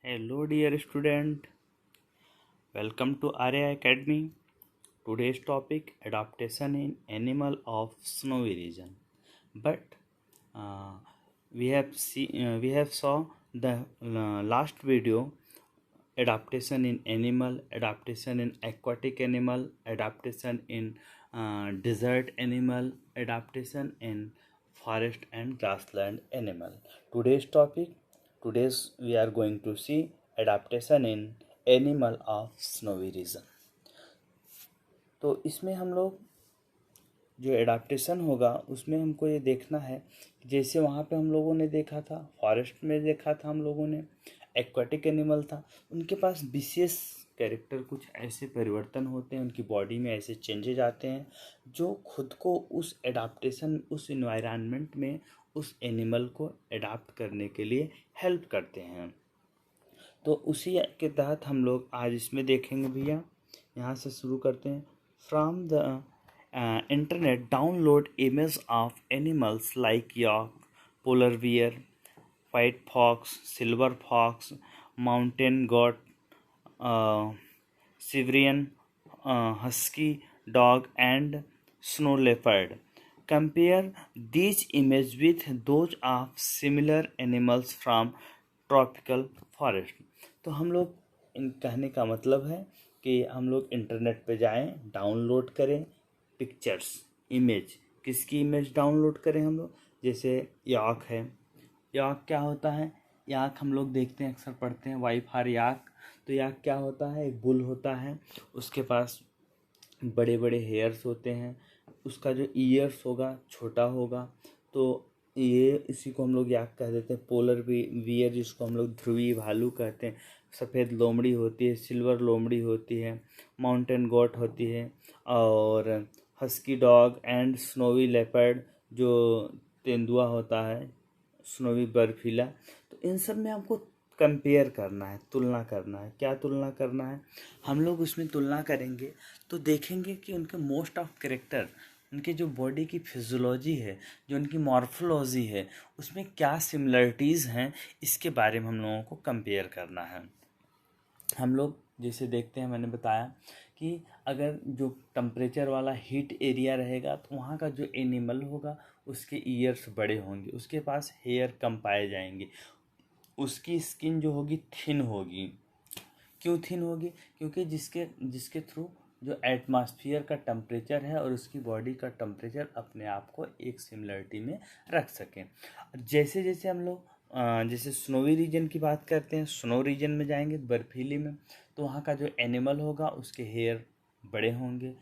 Hello, dear student. Welcome to Arya Academy. Today's topic: adaptation in animal of snowy region. But uh, we have saw the last video adaptation in animal, adaptation in aquatic animal, adaptation in desert animal, adaptation in forest and grassland animal. Today's topic, today's we are going to see adaptation in animal of snowy region. तो इसमें हम लोग जो adaptation होगा उसमें हमको ये देखना है कि जैसे वहाँ पे हम लोगों ने देखा था, फॉरेस्ट में देखा था हम लोगों ने, एक्वाटिक एनिमल था, उनके पास विशेष कैरेक्टर कुछ ऐसे परिवर्तन होते हैं, उनकी बॉडी में ऐसे चेंजेज आते हैं जो खुद को उस एडाप्टेशन, उस इन्वायरमेंट में उस एनिमल को एडाप्ट करने के लिए हेल्प करते हैं। तो उसी के तहत हम लोग आज इसमें देखेंगे भैया। यहाँ से शुरू करते हैं। From the internet, download images of animals like yak, polar bear, white fox, silver fox, mountain goat, Siberian husky dog, and snow leopard. Compare these images with those of similar animals from tropical forest. तो हम लोग इन कहने का मतलब है कि हम लोग इंटरनेट पे जाएं, डाउनलोड करें पिक्चर्स, इमेज। किसकी इमेज डाउनलोड करें हम लोग? जैसे याक है। याक क्या होता है? याक हम लोग देखते हैं, अक्सर पढ़ते हैं, वाई फॉर याक। तो याक क्या होता है? एक बुल होता है, उसके पास बड़े बड़े हेयर्स होते हैं, उसका जो ईयर्स होगा छोटा होगा। तो ये इसी को हम लोग याक कह देते हैं। पोलर बियर जिसको हम लोग ध्रुवी भालू कहते हैं, सफ़ेद लोमड़ी होती है, सिल्वर लोमड़ी होती है, माउंटेन गोट होती है, और husky dog and snowy leopard जो तेंदुआ होता है, स्नोवी बर्फीला। तो इन सब में हमको कंपेयर करना है, तुलना करना है। क्या तुलना करना है? हम लोग उसमें तुलना करेंगे तो देखेंगे कि उनके मोस्ट ऑफ कैरेक्टर, उनके जो बॉडी की फिजियोलॉजी है, जो उनकी मॉर्फोलॉजी है, उसमें क्या सिमिलरिटीज़ हैं, इसके बारे में हम लोगों को कंपेयर करना है। हम लोग जैसे देखते हैं, मैंने बताया कि अगर जो टेम्परेचर वाला हीट एरिया रहेगा तो वहाँ का जो एनिमल होगा उसके ईयर्स बड़े होंगे, उसके पास हेयर कम पाए जाएंगे, उसकी स्किन जो होगी थिन होगी। क्यों थिन होगी? क्योंकि जिसके थ्रू जो एटमॉस्फेयर का टेम्परेचर है और उसकी बॉडी का टेम्परेचर अपने आप को एक सिमिलरिटी में रख सकें। जैसे जैसे हम लोग जैसे स्नोवी रीजन की बात करते हैं, स्नो रीजन में जाएंगे बर्फीली में, तो वहाँ का जो एनिमल होगा उसके हेयर बड़े होंगे,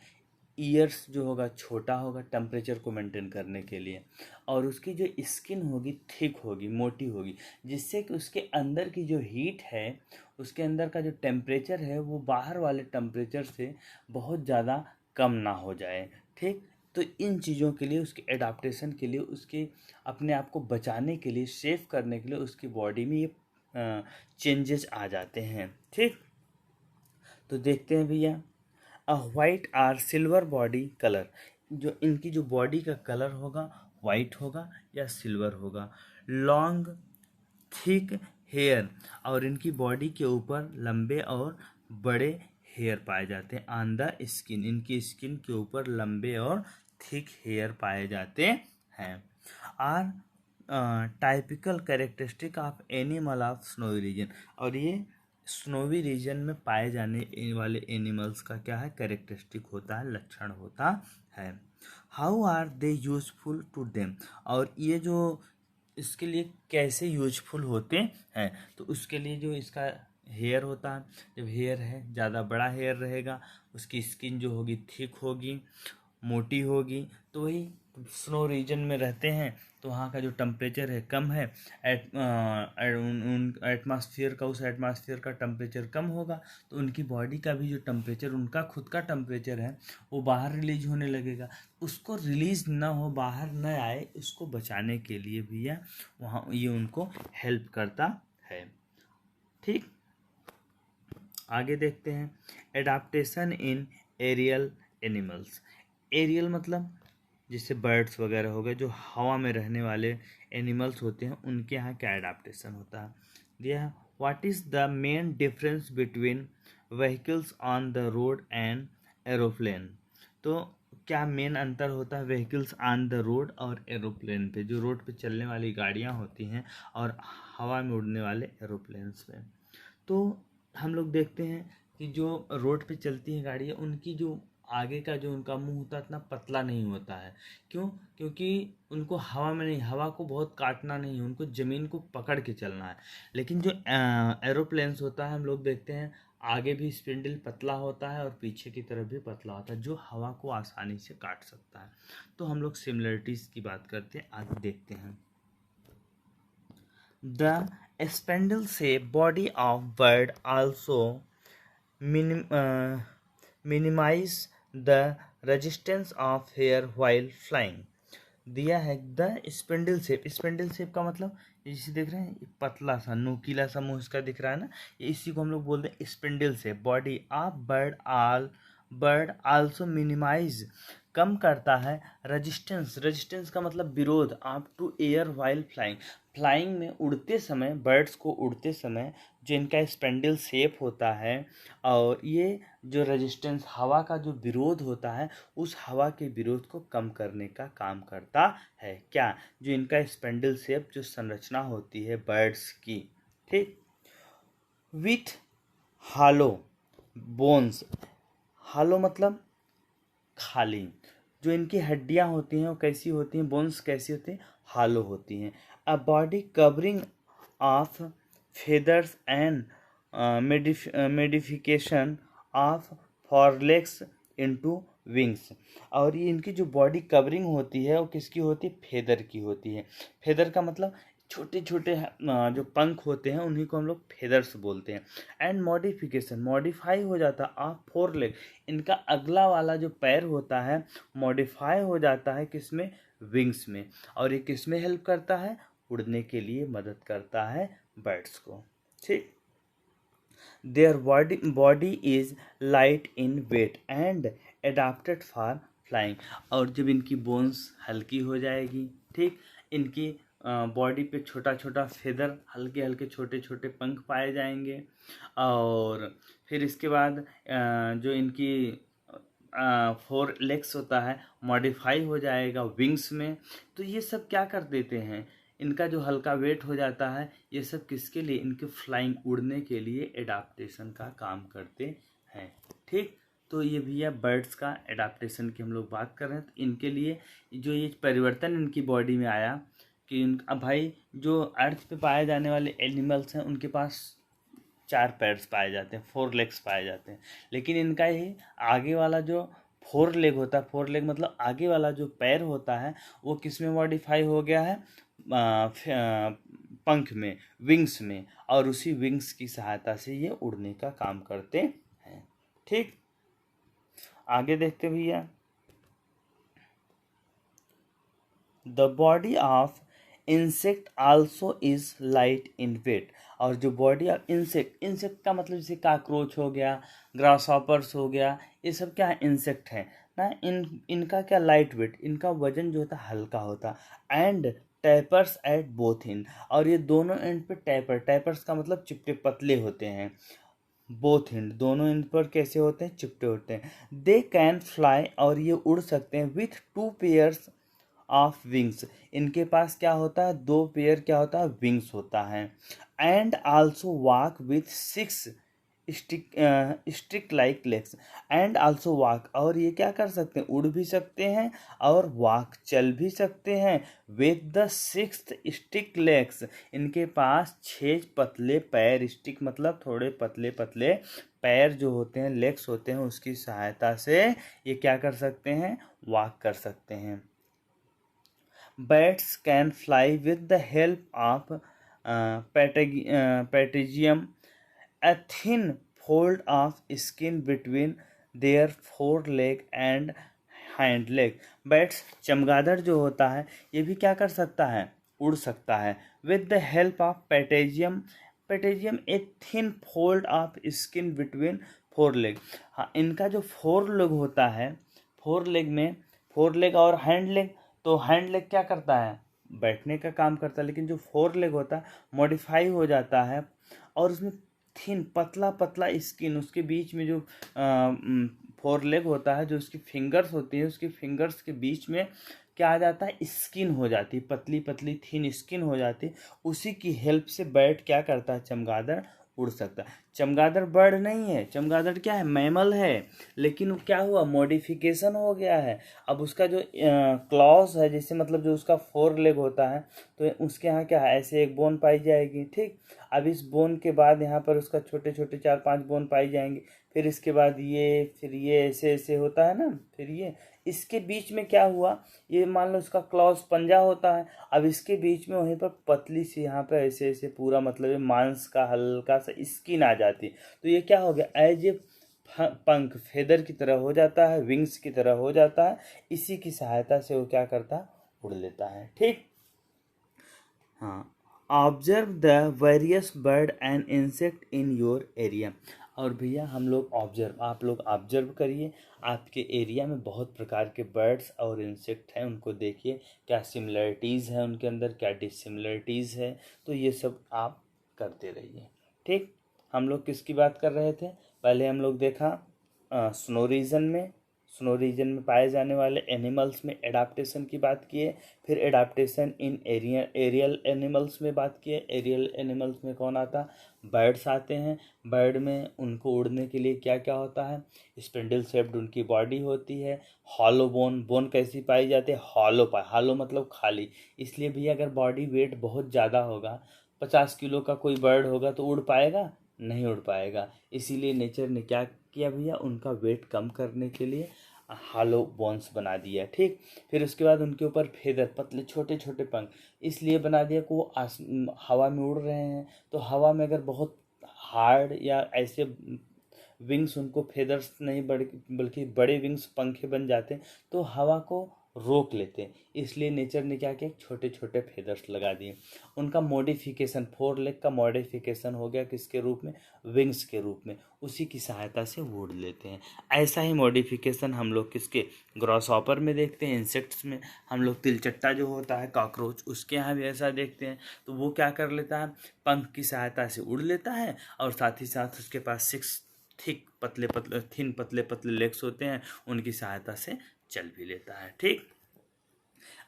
ईयर्स जो होगा छोटा होगा टेम्परेचर को मेंटेन करने के लिए, और उसकी जो स्किन होगी थिक होगी, मोटी होगी, जिससे कि उसके अंदर की जो हीट है, उसके अंदर का जो टेम्परेचर है वो बाहर वाले टेम्परेचर से बहुत ज़्यादा कम ना हो जाए। ठीक, तो इन चीज़ों के लिए, उसके एडाप्टेशन के लिए, उसके अपने आप को बचाने के लिए, सेव करने के लिए उसकी बॉडी में ये चेंजेस आ जाते हैं। ठीक, तो देखते हैं भैया। A white or silver body colour, जो इनकी जो बॉडी का कलर होगा वाइट होगा या सिल्वर होगा। लॉन्ग थिक हेयर, और इनकी बॉडी के ऊपर लंबे और बड़े हेयर पाए जाते हैं। ऑन द स्किन, इनकी स्किन के ऊपर लंबे और थिक हेयर पाए जाते हैं। Are typical characteristic of animal of snowy region, और ये स्नोवी रीजन में पाए जाने वाले एनिमल्स का क्या है? कैरेक्टरिस्टिक होता है, लक्षण होता है। How are they useful to them, और ये जो इसके लिए कैसे यूजफुल होते हैं? तो उसके लिए जो इसका हेयर होता है, जब हेयर है ज़्यादा बड़ा हेयर रहेगा, उसकी स्किन जो होगी थिक होगी, मोटी होगी, तो वही स्नो रीजन में रहते हैं तो वहाँ का जो टेम्परेचर है कम है, एटमॉस्फेयर का, उस एटमॉस्फेयर का टेम्परेचर कम होगा, तो उनकी बॉडी का भी जो टेम्परेचर, उनका खुद का टेम्परेचर है, वो बाहर रिलीज होने लगेगा। उसको रिलीज ना हो, बाहर न आए, उसको बचाने के लिए भैया वहाँ ये उनको हेल्प करता है। ठीक, आगे देखते हैं। एडाप्टेशन इन एरियल एनिमल्स। एरियल मतलब जैसे बर्ड्स वगैरह हो गए, जो हवा में रहने वाले एनिमल्स होते हैं, उनके यहाँ क्या एडाप्टेशन होता है? दिया what is the main difference between vehicles on the road and aeroplane? तो क्या मेन अंतर होता है व्हीकल्स ऑन द रोड और एरोप्लेन पे, जो रोड पे चलने वाली गाड़ियाँ होती हैं और हवा में उड़ने वाले एरोप्लेन्स पे? तो हम लोग देखते हैं कि जो रोड पे चलती हैं गाड़ियाँ, उनकी जो आगे का जो उनका मुंह होता है इतना पतला नहीं होता है। क्यों? क्योंकि उनको हवा में नहीं, हवा को बहुत काटना नहीं है, उनको ज़मीन को पकड़ के चलना है। लेकिन जो एरोप्लेन्स होता है हम लोग देखते हैं आगे भी स्पिंडल पतला होता है और पीछे की तरफ भी पतला होता है, जो हवा को आसानी से काट सकता है। तो हम लोग सिमिलरिटीज़ की बात करते हैं, आगे देखते हैं। The spindle-shaped body of bird also minimize the resistance of air while flying. दिया है the spindle shape. Spindle shape का मतलब इसे देख रहे हैं, पतला सा नुकीला सा मुंह इसका दिख रहा है ना, इसी को हम लोग बोलते हैं spindle shape body of bird also minimize, कम करता है रेजिस्टेंस। रेजिस्टेंस का मतलब विरोध of to air while flying. Flying में उड़ते समय, बर्ड्स को उड़ते समय जो इनका स्पेंडल शेप होता है और ये जो रेजिस्टेंस हवा का जो विरोध होता है, उस हवा के विरोध को कम करने का काम करता है। क्या? जो इनका स्पेंडल शेप जो संरचना होती है बर्ड्स की, ठीक। विथ हालो बोन्स, हालो मतलब खाली, जो इनकी हड्डियां होती हैं वो कैसी होती हैं, बोन्स कैसी होती हैं, हालो होती हैं। A body covering of feathers and modification of forelegs into wings. और ये इनकी जो बॉडी कवरिंग होती है वो किसकी होती है, फेदर की होती है। फेदर का मतलब छोटे छोटे जो पंख होते हैं उन्हीं को हम लोग फेदर्स बोलते हैं। एंड मॉडिफिकेशन, मॉडिफाई हो जाता है ऑफ फोर लेग, इनका अगला वाला जो पैर होता है मॉडिफाई हो जाता है किसमें, विंग्स में। और ये किसमें हेल्प करता है, उड़ने के लिए मदद करता है बर्ड्स को, ठीक। Their body is light in weight and adapted for flying. और जब इनकी बोन्स हल्की हो जाएगी, ठीक, इनकी बॉडी पे छोटा छोटा फेदर, हल्के हल्के छोटे छोटे पंख पाए जाएंगे। और फिर इसके बाद जो इनकी फोर लेग्स होता है मॉडिफाई हो जाएगा विंग्स में। तो ये सब क्या कर देते हैं, इनका जो हल्का वेट हो जाता है, ये सब किसके लिए, इनके फ्लाइंग उड़ने के लिए एडाप्टेशन का काम करते हैं, ठीक। तो ये भैया बर्ड्स का एडाप्टेशन की हम लोग बात कर रहे हैं। तो इनके लिए जो ये परिवर्तन इनकी बॉडी में आया कि अब भाई जो अर्थ पे पाए जाने वाले एनिमल्स हैं उनके पास 4 पैर्स पाए जाते हैं, 4 लेग्स पाए जाते हैं। लेकिन इनका ये आगे वाला जो 4 लेग होता है, 4 लेग मतलब आगे वाला जो पैर होता है वो किस में मॉडिफाई हो गया है, पंख में, विंग्स में। और उसी विंग्स की सहायता से ये उड़ने का काम करते हैं, ठीक। आगे देखते भैया। The body of insect also is light in weight. और जो बॉडी ऑफ इंसेक्ट, इंसेक्ट का मतलब जैसे काकरोच हो गया, ग्रासहॉपर्स हो गया, ये सब क्या है, इंसेक्ट है ना। इनका क्या, लाइट वेट, इनका वजन जो होता है हल्का होता। And tapers at both and, और ये दोनों एंड पे टैपर, टैपर्स का मतलब चिपटे पतले होते हैं। बोथ एंड, दोनों एंड पर कैसे होते हैं, चिपटे होते हैं। दे कैन फ्लाई, और ये उड़ सकते हैं विथ 2 पेयर्स ऑफ विंग्स। इनके पास क्या होता है, 2 पेयर क्या होता है, विंग्स होता है। And also walk with 6 stick like legs. And also walk, और ये क्या कर सकते हैं, उड़ भी सकते हैं और वॉक चल भी सकते हैं विथ द 6 स्टिक लेग्स। इनके पास 6 पतले पैर, स्टिक मतलब थोड़े पतले पतले पैर जो होते हैं, लेग्स होते हैं, उसकी सहायता से ये क्या कर सकते हैं, वॉक कर सकते हैं। Bats can fly with the help of patagium, a thin fold of skin between their foreleg and hind leg. Bats, चमगादड़ जो होता है ये भी क्या कर सकता है, उड़ सकता है with the help of patagium. Patagium a thin fold of skin between foreleg. हाँ, इनका जो फोर लेग होता है, फोर लेग में, फोर लेग और हैंड लेग, तो हैंड लेग क्या करता है, बैठने का काम करता है। लेकिन जो 4 लेग होता है मॉडिफाई हो जाता है और उसमें थिन पतला पतला स्किन, उसके बीच में जो फोर लेग होता है, जो उसकी फिंगर्स होती है, उसकी फिंगर्स के बीच में क्या आ जाता है, स्किन हो जाती है, पतली पतली थिन स्किन हो जाती है। उसी की हेल्प से बर्ड क्या करता है, चमगादड़ उड़ सकता है। चमगादड़ बर्ड नहीं है, चमगादड़ क्या है, मैमल है, लेकिन वो क्या हुआ, मॉडिफिकेशन हो गया है। अब उसका जो क्लॉज है, जैसे मतलब जो उसका फोर लेग होता है, तो उसके यहाँ क्या है, ऐसे एक बोन पाई जाएगी, ठीक। अब इस बोन के बाद यहाँ पर उसका छोटे छोटे 4-5 बोन पाई जाएंगे, फिर इसके बाद ये, फिर ये, ऐसे ऐसे होता है ना, फिर ये, इसके बीच में क्या हुआ, ये मान लो इसका क्लॉज पंजा होता है, अब इसके बीच में वहीं पर पतली सी यहाँ पे ऐसे ऐसे पूरा मतलब ये मांस का हल्का सा स्किन आ जाती है। तो ये क्या हो गया, एज ए पंख, फेदर की तरह हो जाता है, विंग्स की तरह हो जाता है। इसी की सहायता से वो क्या करता है, उड़ लेता है, ठीक। हाँ, observe the various bird and insect in your area. और भैया हम लोग ऑब्जर्व, आप लोग ऑब्जर्व करिए, आपके एरिया में बहुत प्रकार के बर्ड्स और इंसेक्ट हैं, उनको देखिए, क्या सिमिलरिटीज़ है उनके अंदर, क्या डिसिमिलरिटीज़ है, तो ये सब आप करते रहिए, ठीक। हम लोग किसकी बात कर रहे थे, पहले हम लोग देखा स्नो रीजन में पाए जाने वाले एनिमल्स में एडाप्टेशन की बात किए, फिर एडाप्टेशन इन एरियल एनिमल्स में बात किए। एरियल एनिमल्स में कौन आता, बर्ड्स आते हैं। बर्ड में उनको उड़ने के लिए क्या क्या होता है, स्पिंडल शेप्ड उनकी बॉडी होती है। हॉलो बोन कैसी पाई जाती है, हॉलो मतलब खाली। इसलिए भी अगर बॉडी वेट बहुत ज़्यादा होगा, 50 किलो का कोई बर्ड होगा तो उड़ पाएगा, नहीं उड़ पाएगा। इसीलिए नेचर ने क्या किया भैया, उनका वेट कम करने के लिए हॉलो बोन्स बना दिया, ठीक। फिर उसके बाद उनके ऊपर फेदर, पतले छोटे छोटे पंख इसलिए बना दिया कि वो हवा में उड़ रहे हैं, तो हवा में अगर बहुत हार्ड या ऐसे विंग्स, उनको फेदर्स नहीं बल्कि बड़े विंग्स, पंखे बन जाते, तो हवा को रोक लेते। इसलिए नेचर ने क्या किया, छोटे छोटे फेदर्स लगा दिए। उनका मॉडिफिकेशन, फोर लेग का मॉडिफिकेशन हो गया किसके रूप में, विंग्स के रूप में। उसी की सहायता से वो उड़ लेते हैं। ऐसा ही मॉडिफिकेशन हम लोग किसके, ग्रॉस हॉपर में देखते हैं। इंसेक्ट्स में हम लोग तिलचट्टा जो होता है, कॉकरोच, उसके यहाँ भी ऐसा देखते हैं। तो वो क्या कर लेता है, पंख की सहायता से उड़ लेता है, और साथ ही साथ उसके पास 6 थिक पतले पतले लेग्स होते हैं, उनकी सहायता से चल भी लेता है, ठीक।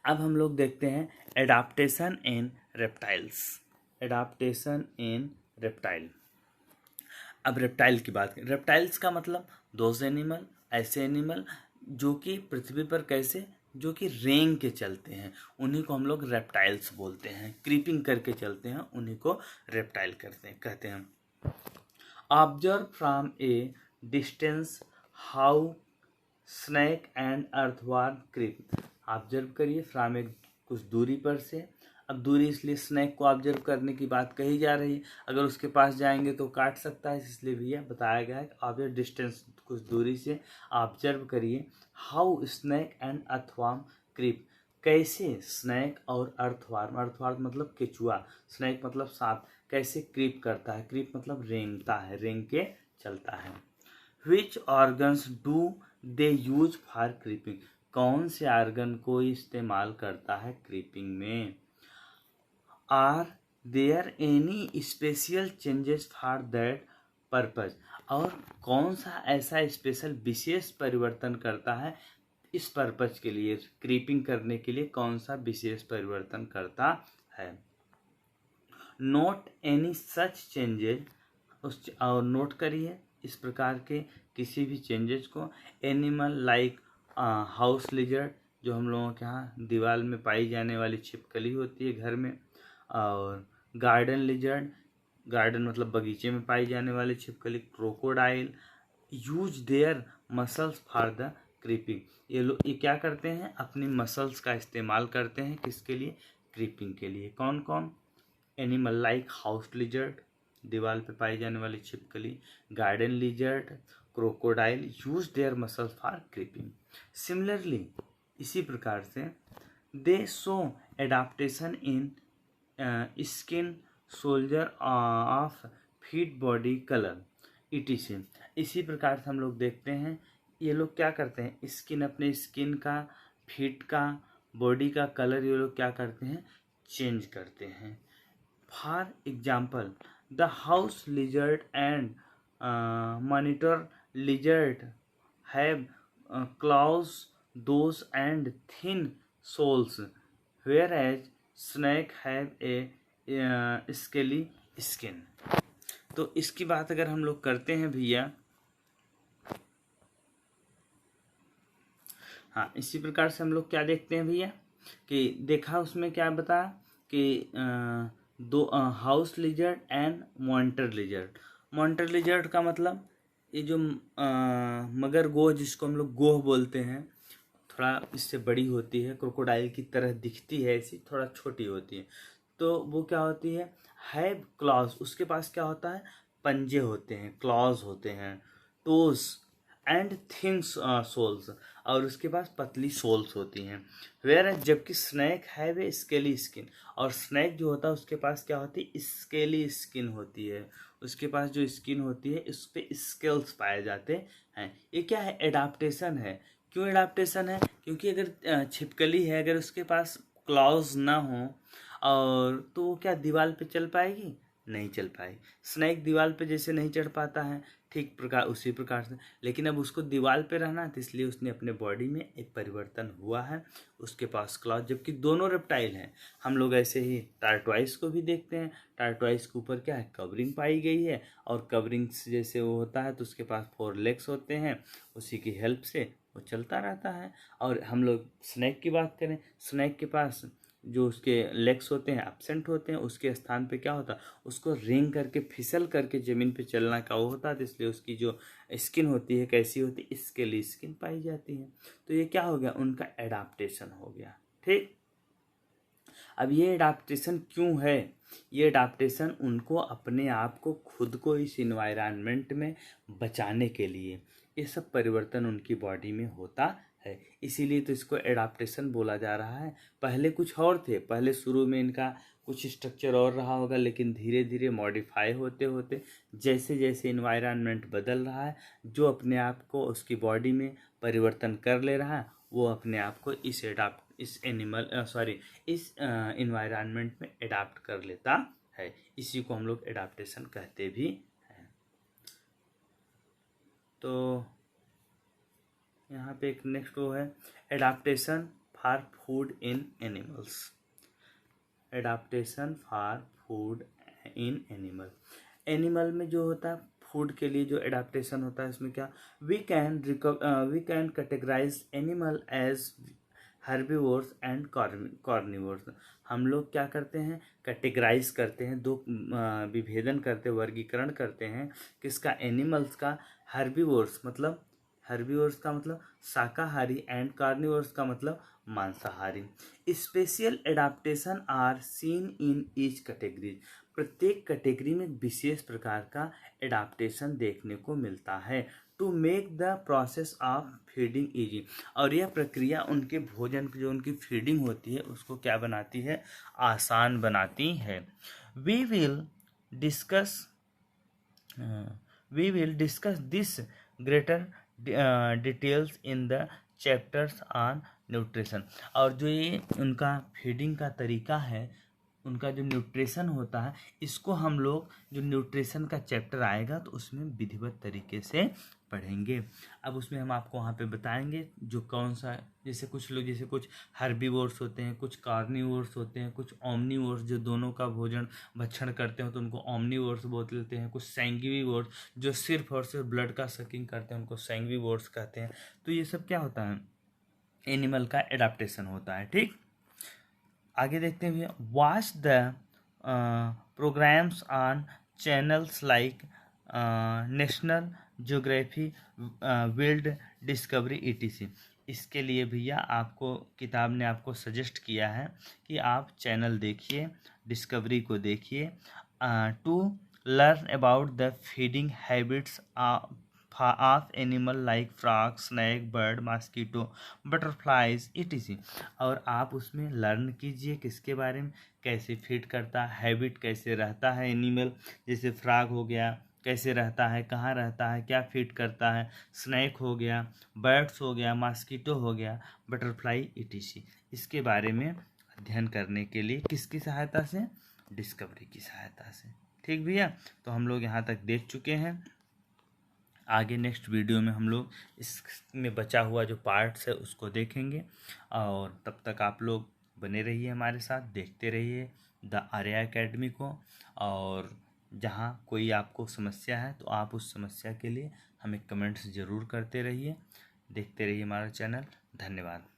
अब हम लोग देखते हैं adaptation in reptiles. Adaptation in reptile. अब रेप्टाइल की बात करें, रेप्टाइल्स का मतलब दोज एनिमल, ऐसे एनिमल जो कि पृथ्वी पर कैसे, जो कि रेंग के चलते हैं, उन्हीं को हम लोग रेप्टाइल्स बोलते हैं। क्रीपिंग करके चलते हैं, उन्हीं को रेप्टाइल कहते हैं। Observe from a distance how snake and earthworm creep. Observe करिए फ्रॉम एक कुछ दूरी पर से। अब दूरी इसलिए स्नैक को ऑब्जर्व करने की बात कही जा रही है, अगर उसके पास जाएंगे तो काट सकता है, इसलिए भैया बताया गया है ऑब्जर्व डिस्टेंस, कुछ दूरी से ऑब्जर्व करिए। How snake and earthworm creep, कैसे स्नैक और अर्थवर्म मतलब केचुआ, स्नैक मतलब सांप, कैसे क्रीप करता है, क्रीप मतलब रेंगता है, रेंग के चलता है। Which organs do they use for creeping, कौन से ऑर्गन को इस्तेमाल करता है क्रीपिंग में। Are there any special changes for that purpose, और कौन सा ऐसा स्पेशल विशेष परिवर्तन करता है इस पर्पज के लिए, क्रीपिंग करने के लिए कौन सा विशेष परिवर्तन करता है। नोट एनी सच चेंजेज, उस और नोट करिए इस प्रकार के किसी भी चेंजेस को। एनिमल लाइक हाउस लिजर्ड, जो हम लोगों के यहाँ दीवार में पाई जाने वाली छिपकली होती है घर में, और गार्डन लिजर्ड, गार्डन मतलब बगीचे में पाई जाने वाली छिपकली। Crocodile use their muscles for the creeping, ये क्या करते हैं, अपनी मसल्स का इस्तेमाल करते हैं किसके लिए, क्रीपिंग के लिए। कौन कौन, एनिमल लाइक हाउस लिजर्ड, दीवार पे पाई जाने वाली छिपकली, garden lizard, crocodile use their muscles for creeping. Similarly, इसी प्रकार से दे show adaptation in skin, soldier of feet, body colour etc। इसी प्रकार से हम लोग देखते हैं ये लोग क्या करते हैं, स्किन, अपने स्किन का, फीट का, बॉडी का कलर ये लोग क्या करते हैं, चेंज करते हैं। For example the house lizard and monitor lizard have claws, those and thin soles, whereas snake have a scaly skin. तो इसकी बात अगर हम लोग करते हैं भैया, हाँ, इसी प्रकार से हम लोग क्या देखते हैं भैया कि देखा उसमें क्या बताया कि दो house lizard and monitor lizard. Monitor lizard का मतलब ये जो मगर गोह जिसको हम लोग गोह बोलते हैं, थोड़ा इससे बड़ी होती है, क्रोकोडाइल की तरह दिखती है, ऐसी थोड़ा छोटी होती है. तो वो क्या होती है, हैव क्लॉज, उसके पास क्या होता है, पंजे होते हैं, क्लॉज होते हैं, टोज एंड थिन सोल्स, और उसके पास पतली सोल्स होती हैं. वेयर जबकि snake have a scaly skin, और स्नैक जो होता है उसके पास क्या होती है, स्केली स्किन होती है. उसके पास जो स्किन होती है इस पे स्केल्स पाए जाते हैं. ये क्या है, एडाप्टेशन है. क्यों एडाप्टेशन है, क्योंकि अगर छिपकली है, अगर उसके पास क्लॉज ना हो और तो वो क्या दीवार पे चल पाएगी, नहीं चल पाएगी. स्नैक दीवार पे जैसे नहीं चढ़ पाता है, ठीक प्रकार उसी प्रकार से, लेकिन अब उसको दीवार पे रहना है तो इसलिए उसने अपने बॉडी में एक परिवर्तन हुआ है, उसके पास क्लॉज. जबकि दोनों रेप्टाइल हैं. हम लोग ऐसे ही टार्टवाइस को भी देखते हैं, टार्टवाइस के ऊपर क्या है, कवरिंग पाई गई है, और कवरिंग जैसे वो होता है तो उसके पास 4 लेग्स होते हैं, उसी की हेल्प से वो चलता रहता है. और हम लोग स्नैक की बात करें, स्नैक के पास जो उसके लेग्स होते हैं एब्सेंट होते हैं, उसके स्थान पे क्या होता है, उसको रिंग करके फिसल करके ज़मीन पे चलना का वो होता है, इसलिए उसकी जो स्किन होती है कैसी होती है, इसके लिए स्किन पाई जाती है. तो ये क्या हो गया, उनका एडाप्टेशन हो गया. ठीक. अब ये एडाप्टेशन क्यों है, ये एडाप्टेशन उनको अपने आप को खुद को इस इन्वायरमेंट में बचाने के लिए ये सब परिवर्तन उनकी बॉडी में होता है, इसीलिए तो इसको एडाप्टेशन बोला जा रहा है. पहले कुछ और थे, पहले शुरू में इनका कुछ स्ट्रक्चर और रहा होगा, लेकिन धीरे धीरे मॉडिफाई होते होते जैसे जैसे इन्वायरमेंट बदल रहा है, जो अपने आप को उसकी बॉडी में परिवर्तन कर ले रहा है, वो अपने आप को इस इन्वायरमेंट में एडाप्ट कर लेता है. इसी को हम लोग एडाप्टेशन कहते भी हैं. तो यहाँ पे एक नेक्स्ट वो है, adaptation for food in animals. Adaptation for food in animal में जो होता है फूड के लिए जो एडाप्टेशन होता है, इसमें क्या, we can categorize animal as herbivores and carnivores. हम लोग क्या करते हैं, कैटेगराइज करते हैं, दो विभेदन करते, वर्गीकरण करते हैं किसका, एनिमल्स का. हर्बीवोर्स का मतलब शाकाहारी एंड कार्निवोर्स का मतलब मांसाहारी. Special adaptation are seen in each category. प्रत्येक कैटेगरी में विशेष प्रकार का एडाप्टेशन देखने को मिलता है. To make the process of feeding easy, और यह प्रक्रिया उनके भोजन जो उनकी फीडिंग होती है उसको क्या बनाती है, आसान बनाती है. We will discuss this greater details in the chapters on nutrition. और जो ये उनका फीडिंग का तरीका है, उनका जो न्यूट्रिशन होता है, इसको हम लोग जो न्यूट्रिशन का चैप्टर आएगा तो उसमें विधिवत तरीके से पढ़ेंगे. अब उसमें हम आपको वहाँ पे बताएंगे जो कौन सा, जैसे कुछ लोग जैसे कुछ हर्बीवोर्स होते हैं, कुछ कार्निवोर्स होते हैं, कुछ ओमनीवोर्स जो दोनों का भोजन भक्षण करते हैं तो उनको ओमनीवोर्स बोलते हैं, कुछ सैंग्विवोर्स जो सिर्फ और सिर्फ ब्लड का सकिंग करते हैं उनको सैंग्विवोर्स कहते हैं. तो ये सब क्या होता है, एनिमल का एडाप्टेशन होता है. ठीक. आगे देखते हैं, watch the programmes on channels like National Geography, World Discovery ETC. इसके लिए भैया आपको किताब ने आपको सजेस्ट किया है कि आप चैनल देखिए, डिस्कवरी को देखिए, to learn about the feeding habits of animal like frog, snake, bird, mosquito, butterflies ETC. और आप उसमें लर्न कीजिए किसके बारे में, कैसे फीड करता है, हैबिट कैसे रहता है एनिमल, जैसे फ्रॉग हो गया कैसे रहता है, कहाँ रहता है, क्या फीड करता है, स्नैक हो गया, बर्ड्स हो गया, मॉस्किटो हो गया, बटरफ्लाई ETC. इसके बारे में अध्ययन करने के लिए किसकी सहायता से, डिस्कवरी की सहायता से. ठीक भैया, तो हम लोग यहाँ तक देख चुके हैं। आगे नेक्स्ट वीडियो में हम लोग इसमें बचा हुआ जो पार्ट्स है उसको देखेंगे। और तब तक आप लोग बने रहिए हमारे साथ, देखते रहिए द आर्या एकेडमी को। और जहाँ कोई आपको समस्या है तो आप उस समस्या के लिए हमें कमेंट्स ज़रूर करते रहिए। देखते रहिए हमारा चैनल। धन्यवाद।